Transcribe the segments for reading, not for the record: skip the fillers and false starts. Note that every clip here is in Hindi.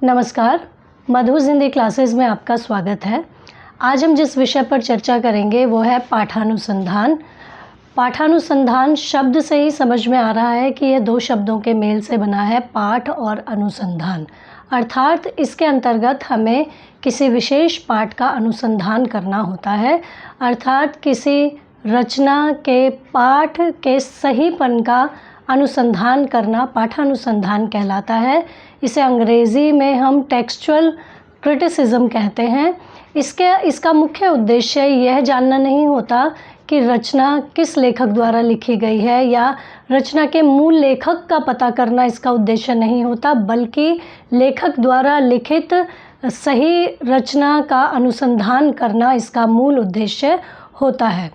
नमस्कार, मधुर हिंदी क्लासेस में आपका स्वागत है। आज हम जिस विषय पर चर्चा करेंगे वो है पाठानुसंधान। पाठानुसंधान शब्द से ही समझ में आ रहा है कि यह दो शब्दों के मेल से बना है, पाठ और अनुसंधान। अर्थात इसके अंतर्गत हमें किसी विशेष पाठ का अनुसंधान करना होता है, अर्थात किसी रचना के पाठ के सहीपन का अनुसंधान करना पाठानुसंधान कहलाता है। इसे अंग्रेज़ी में हम टेक्सचुअल क्रिटिसिज्म कहते हैं। इसका मुख्य उद्देश्य यह जानना नहीं होता कि रचना किस लेखक द्वारा लिखी गई है या रचना के मूल लेखक का पता करना इसका उद्देश्य नहीं होता, बल्कि लेखक द्वारा लिखित सही रचना का अनुसंधान करना इसका मूल उद्देश्य होता है।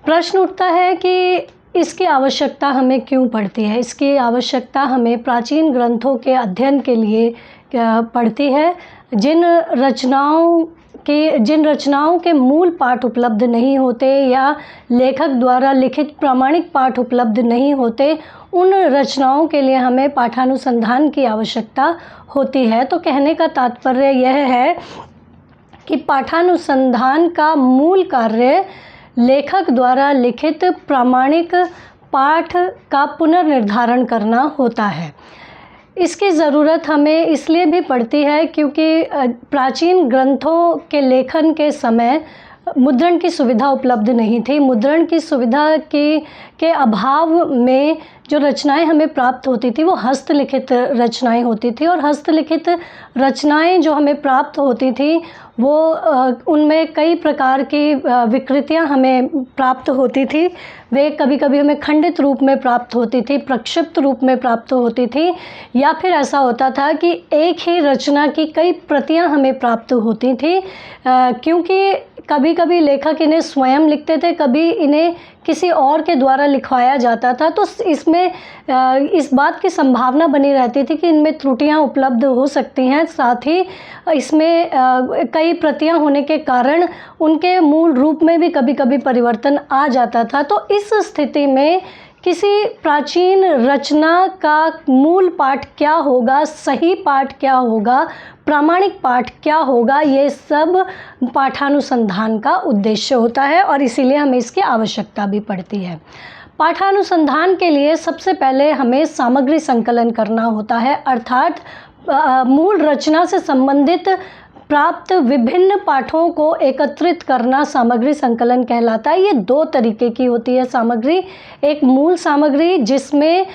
प्रश्न उठता है कि इसकी आवश्यकता हमें क्यों पड़ती है। इसकी आवश्यकता हमें प्राचीन ग्रंथों के अध्ययन के लिए पड़ती है। जिन रचनाओं के मूल पाठ उपलब्ध नहीं होते या लेखक द्वारा लिखित प्रामाणिक पाठ उपलब्ध नहीं होते, उन रचनाओं के लिए हमें पाठानुसंधान की आवश्यकता होती है। तो कहने का तात्पर्य यह है कि पाठानुसंधान का मूल कार्य लेखक द्वारा लिखित प्रामाणिक पाठ का पुनर्निर्धारण करना होता है। इसकी ज़रूरत हमें इसलिए भी पड़ती है क्योंकि प्राचीन ग्रंथों के लेखन के समय मुद्रण की सुविधा उपलब्ध नहीं थी। मुद्रण की सुविधा के अभाव में जो रचनाएं हमें प्राप्त होती थी वो हस्तलिखित रचनाएं होती थी, और हस्तलिखित रचनाएं जो हमें प्राप्त होती थी वो उनमें कई प्रकार की विकृतियां हमें प्राप्त होती थी। वे कभी कभी हमें खंडित रूप में प्राप्त होती थी, प्रक्षिप्त रूप में प्राप्त होती थी, या फिर ऐसा होता था कि एक ही रचना की कई प्रतियां हमें प्राप्त होती थी, क्योंकि कभी कभी लेखक इन्हें स्वयं लिखते थे, कभी इन्हें किसी और के द्वारा लिखवाया जाता था। तो इसमें इस बात की संभावना बनी रहती थी कि इनमें त्रुटियां उपलब्ध हो सकती हैं। साथ ही इसमें कई प्रतियां होने के कारण उनके मूल रूप में भी कभी कभी परिवर्तन आ जाता था। तो इस स्थिति में किसी प्राचीन रचना का मूल पाठ क्या होगा, सही पाठ क्या होगा, प्रामाणिक पाठ क्या होगा, ये सब पाठानुसंधान का उद्देश्य होता है और इसीलिए हमें इसकी आवश्यकता भी पड़ती है। पाठानुसंधान के लिए सबसे पहले हमें सामग्री संकलन करना होता है, अर्थात मूल रचना से संबंधित प्राप्त विभिन्न पाठों को एकत्रित करना सामग्री संकलन कहलाता है। ये दो तरीके की होती है सामग्री। एक मूल सामग्री जिसमें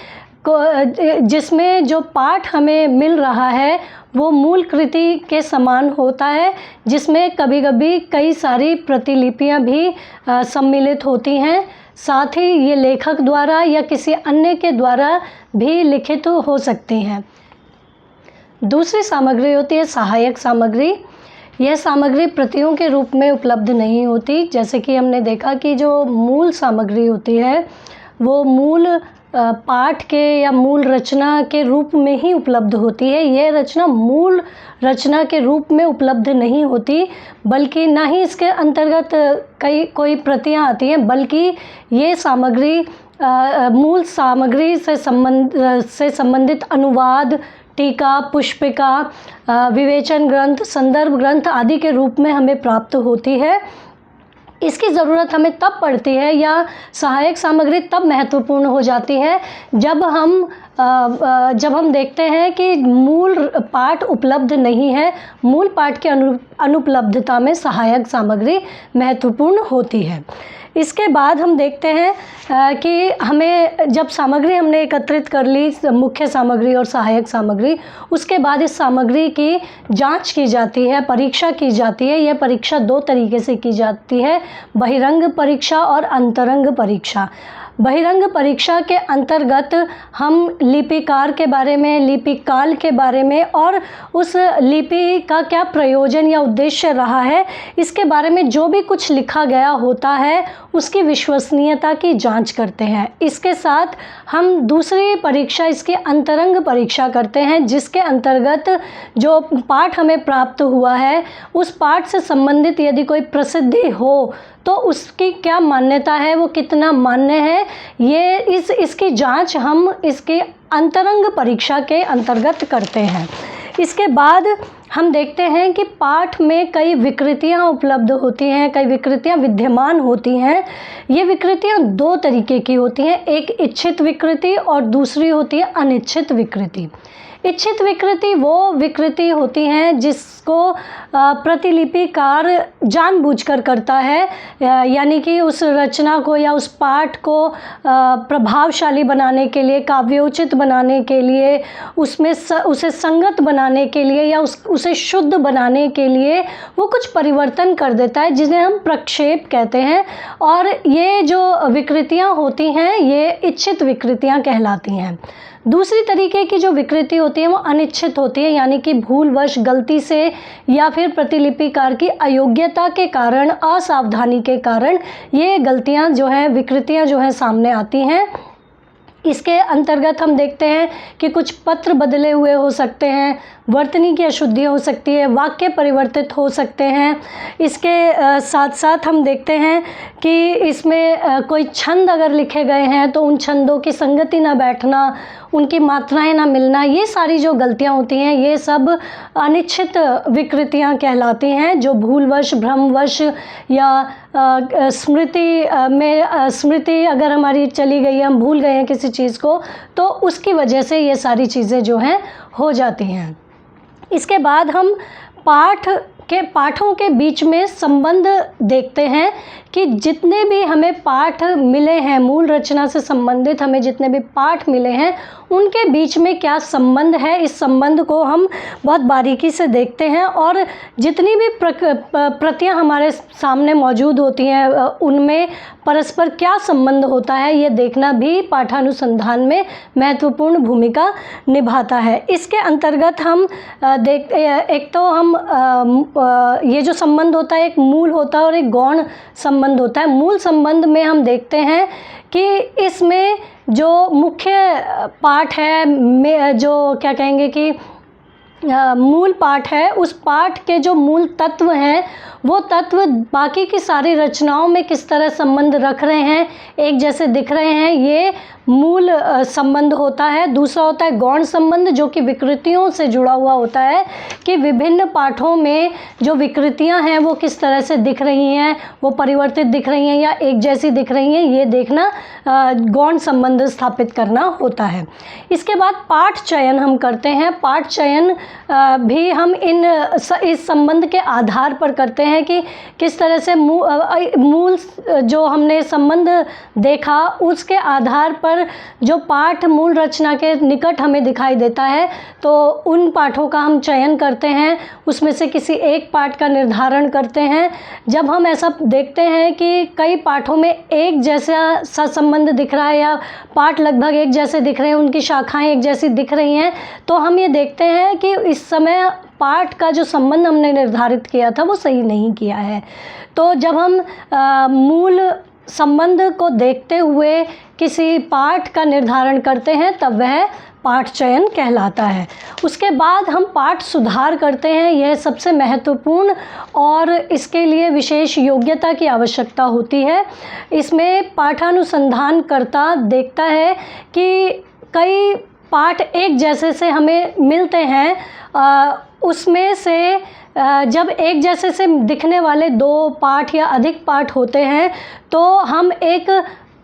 जो पाठ हमें मिल रहा है वो मूल कृति के समान होता है, जिसमें कभी कभी कई सारी प्रतिलिपियां भी सम्मिलित होती हैं। साथ ही ये लेखक द्वारा या किसी अन्य के द्वारा भी लिखित हो सकती हैं। दूसरी सामग्री होती है सहायक सामग्री। यह सामग्री प्रतियों के रूप में उपलब्ध नहीं होती। जैसे कि हमने देखा कि जो मूल सामग्री होती है वो मूल पाठ के या मूल रचना के रूप में ही उपलब्ध होती है। यह रचना मूल रचना के रूप में उपलब्ध नहीं होती, बल्कि ना ही इसके अंतर्गत कोई प्रतियां आती हैं, बल्कि ये सामग्री मूल सामग्री से संबंधित अनुवाद, टीका, पुष्पिका, विवेचन ग्रंथ, संदर्भ ग्रंथ आदि के रूप में हमें प्राप्त होती है। इसकी ज़रूरत हमें तब पड़ती है या सहायक सामग्री तब महत्वपूर्ण हो जाती है जब हम देखते हैं कि मूल पाठ उपलब्ध नहीं है। मूल पाठ के अनुपलब्धता में सहायक सामग्री महत्वपूर्ण होती है। इसके बाद हम देखते हैं कि हमें जब सामग्री हमने एकत्रित कर ली, मुख्य सामग्री और सहायक सामग्री, उसके बाद इस सामग्री की जांच की जाती है, परीक्षा की जाती है। यह परीक्षा दो तरीके से की जाती है, बहिरंग परीक्षा और अंतरंग परीक्षा। बहिरंग परीक्षा के अंतर्गत हम लिपिकार के बारे में, लिपिकाल के बारे में और उस लिपि का क्या प्रयोजन या उद्देश्य रहा है, इसके बारे में जो भी कुछ लिखा गया होता है उसकी विश्वसनीयता की जांच करते हैं। इसके साथ हम दूसरी परीक्षा, इसकी अंतरंग परीक्षा करते हैं, जिसके अंतर्गत जो पाठ हमें प्राप्त हुआ है उस पाठ से संबंधित यदि कोई प्रसिद्धि हो तो उसकी क्या मान्यता है, वो कितना मान्य है, ये इसकी जांच हम इसके अंतरंग परीक्षा के अंतर्गत करते हैं। इसके बाद हम देखते हैं कि पाठ में कई विकृतियां उपलब्ध होती हैं, कई विकृतियां विद्यमान होती हैं। ये विकृतियां दो तरीके की होती हैं, एक इच्छित विकृति और दूसरी होती है अनिच्छित विकृति। इच्छित विकृति वो विकृति होती हैं जिसको प्रतिलिपिकार जानबूझकर करता है, यानी कि उस रचना को या उस पाठ को प्रभावशाली बनाने के लिए, काव्योचित बनाने के लिए, उसमें उसे संगत बनाने के लिए या उसे शुद्ध बनाने के लिए वो कुछ परिवर्तन कर देता है, जिन्हें हम प्रक्षेप कहते हैं। और ये जो विकृतियाँ होती हैं ये इच्छित विकृतियाँ कहलाती हैं। दूसरी तरीके की जो विकृति होती है वो अनिच्छित होती है, यानी कि भूलवश, गलती से या फिर प्रतिलिपिकार की अयोग्यता के कारण, असावधानी के कारण ये गलतियां जो हैं, विकृतियां जो हैं सामने आती हैं। इसके अंतर्गत हम देखते हैं कि कुछ पत्र बदले हुए हो सकते हैं, वर्तनी की अशुद्धि हो सकती है, वाक्य परिवर्तित हो सकते हैं। इसके साथ साथ हम देखते हैं कि इसमें कोई छंद अगर लिखे गए हैं तो उन छंदों की संगति ना बैठना, उनकी मात्राएं ना मिलना, ये सारी जो गलतियां होती हैं ये सब अनिच्छित विकृतियां कहलाती हैं, जो भूलवश, भ्रमवश या स्मृति अगर हमारी चली गई है, हम भूल गए हैं किसी चीज़ को, तो उसकी वजह से ये सारी चीज़ें जो हैं हो जाती हैं। इसके बाद हम पाठों के बीच में संबंध देखते हैं कि जितने भी हमें पाठ मिले हैं, मूल रचना से संबंधित हमें जितने भी पाठ मिले हैं उनके बीच में क्या संबंध है, इस संबंध को हम बहुत बारीकी से देखते हैं। और जितनी भी प्रतियां हमारे सामने मौजूद होती हैं उनमें परस्पर क्या संबंध होता है, ये देखना भी पाठानुसंधान में महत्वपूर्ण भूमिका निभाता है। इसके अंतर्गत हम एक तो हम ये जो संबंध होता है एक मूल होता है और एक गौण संबंध होता है। मूल संबंध में हम देखते हैं कि इसमें जो मुख्य पाठ है, जो क्या कहेंगे कि मूल पाठ है, उस पाठ के जो मूल तत्व हैं वो तत्व बाकी की सारी रचनाओं में किस तरह संबंध रख रहे हैं, एक जैसे दिख रहे हैं, ये मूल संबंध होता है। दूसरा होता है गौण संबंध, जो कि विकृतियों से जुड़ा हुआ होता है कि विभिन्न पाठों में जो विकृतियां हैं वो किस तरह से दिख रही हैं, वो परिवर्तित दिख रही हैं या एक जैसी दिख रही हैं, ये देखना गौण संबंध स्थापित करना होता है। इसके बाद पाठ चयन हम करते हैं। पाठ चयन भी हम इस संबंध के आधार पर करते हैं कि किस तरह से मूल जो हमने संबंध देखा उसके आधार पर जो पाठ मूल रचना के निकट हमें दिखाई देता है तो उन पाठों का हम चयन करते हैं, उसमें से किसी एक पाठ का निर्धारण करते हैं। जब हम ऐसा देखते हैं कि कई पाठों में एक जैसा सा संबंध दिख रहा है या पाठ लगभग एक जैसे दिख रहे हैं, उनकी शाखाएं एक जैसी दिख रही हैं, तो हम ये देखते हैं कि इस समय पाठ का जो संबंध हमने निर्धारित किया था वो सही नहीं किया है। तो जब हम मूल संबंध को देखते हुए किसी पाठ का निर्धारण करते हैं तब वह पाठ चयन कहलाता है। उसके बाद हम पाठ सुधार करते हैं, यह सबसे महत्वपूर्ण और इसके लिए विशेष योग्यता की आवश्यकता होती है। इसमें पाठानुसंधानकर्ता देखता है कि कई पाठ एक जैसे से हमें मिलते हैं, उसमें से जब एक जैसे से दिखने वाले दो पाठ या अधिक पाठ होते हैं तो हम एक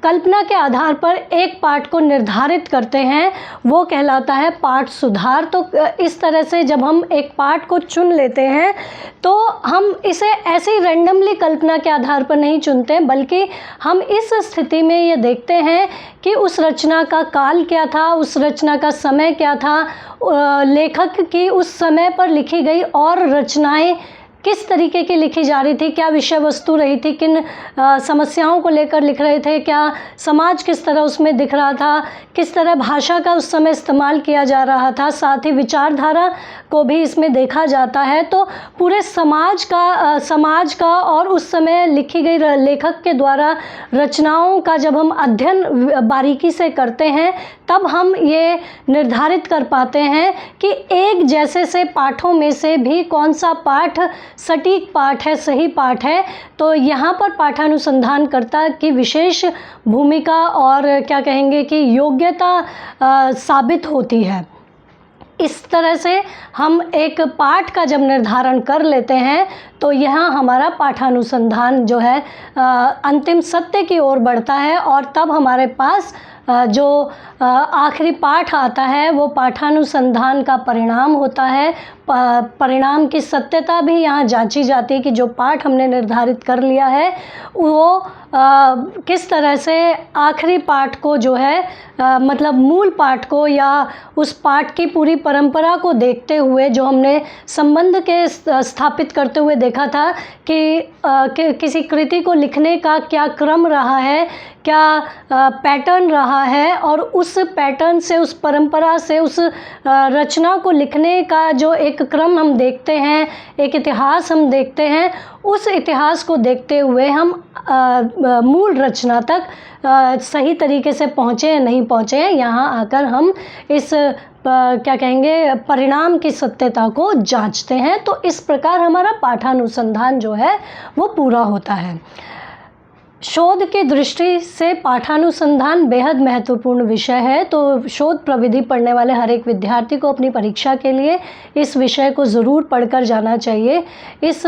कल्पना के आधार पर एक पाठ को निर्धारित करते हैं, वो कहलाता है पाठ सुधार। तो इस तरह से जब हम एक पाठ को चुन लेते हैं तो हम इसे ऐसे ही रैंडमली कल्पना के आधार पर नहीं चुनते, बल्कि हम इस स्थिति में ये देखते हैं कि उस रचना का काल क्या था, उस रचना का समय क्या था, लेखक की उस समय पर लिखी गई और रचनाएं किस तरीके की लिखी जा रही थी, क्या विषय वस्तु रही थी, किन समस्याओं को लेकर लिख रहे थे, क्या समाज किस तरह उसमें दिख रहा था, किस तरह भाषा का उस समय इस्तेमाल किया जा रहा था, साथ ही विचारधारा को भी इसमें देखा जाता है। तो पूरे समाज का और उस समय लिखी गई लेखक के द्वारा रचनाओं का जब हम अध्ययन बारीकी से करते हैं तब हम ये निर्धारित कर पाते हैं कि एक जैसे से पाठों में से भी कौन सा पाठ सटीक पाठ है, सही पाठ है। तो यहाँ पर पाठानुसंधानकर्ता की विशेष भूमिका और क्या कहेंगे कि योग्यता साबित होती है। इस तरह से हम एक पाठ का जब निर्धारण कर लेते हैं तो यहाँ हमारा पाठानुसंधान जो है अंतिम सत्य की ओर बढ़ता है, और तब हमारे पास जो आखिरी पाठ आता है वो पाठानुसंधान का परिणाम होता है। परिणाम की सत्यता भी यहाँ जांची जाती है कि जो पाठ हमने निर्धारित कर लिया है वो किस तरह से आखिरी पाठ को जो है मतलब मूल पाठ को या उस पाठ की पूरी परंपरा को देखते हुए जो हमने संबंध के स्थापित करते हुए देखा था कि किसी कृति को लिखने का क्या क्रम रहा है, क्या पैटर्न रहा है, और उस पैटर्न से, उस परंपरा से, उस रचना को लिखने का जो एक क्रम हम देखते हैं, एक इतिहास हम देखते हैं, उस इतिहास को देखते हुए हम मूल रचना तक सही तरीके से पहुँचे या नहीं पहुँचे हैं, यहाँ आकर हम इस क्या कहेंगे परिणाम की सत्यता को जांचते हैं। तो इस प्रकार हमारा पाठानुसंधान जो है वो पूरा होता है। शोध की दृष्टि से पाठानुसंधान बेहद महत्वपूर्ण विषय है, तो शोध प्रविधि पढ़ने वाले हर एक विद्यार्थी को अपनी परीक्षा के लिए इस विषय को ज़रूर पढ़कर जाना चाहिए। इस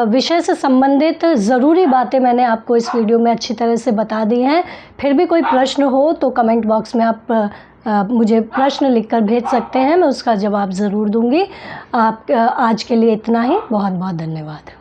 विषय से संबंधित ज़रूरी बातें मैंने आपको इस वीडियो में अच्छी तरह से बता दी हैं। फिर भी कोई प्रश्न हो तो कमेंट बॉक्स में आप मुझे प्रश्न लिखकर भेज सकते हैं, मैं उसका जवाब ज़रूर दूंगी। आप आज के लिए इतना ही। बहुत बहुत धन्यवाद।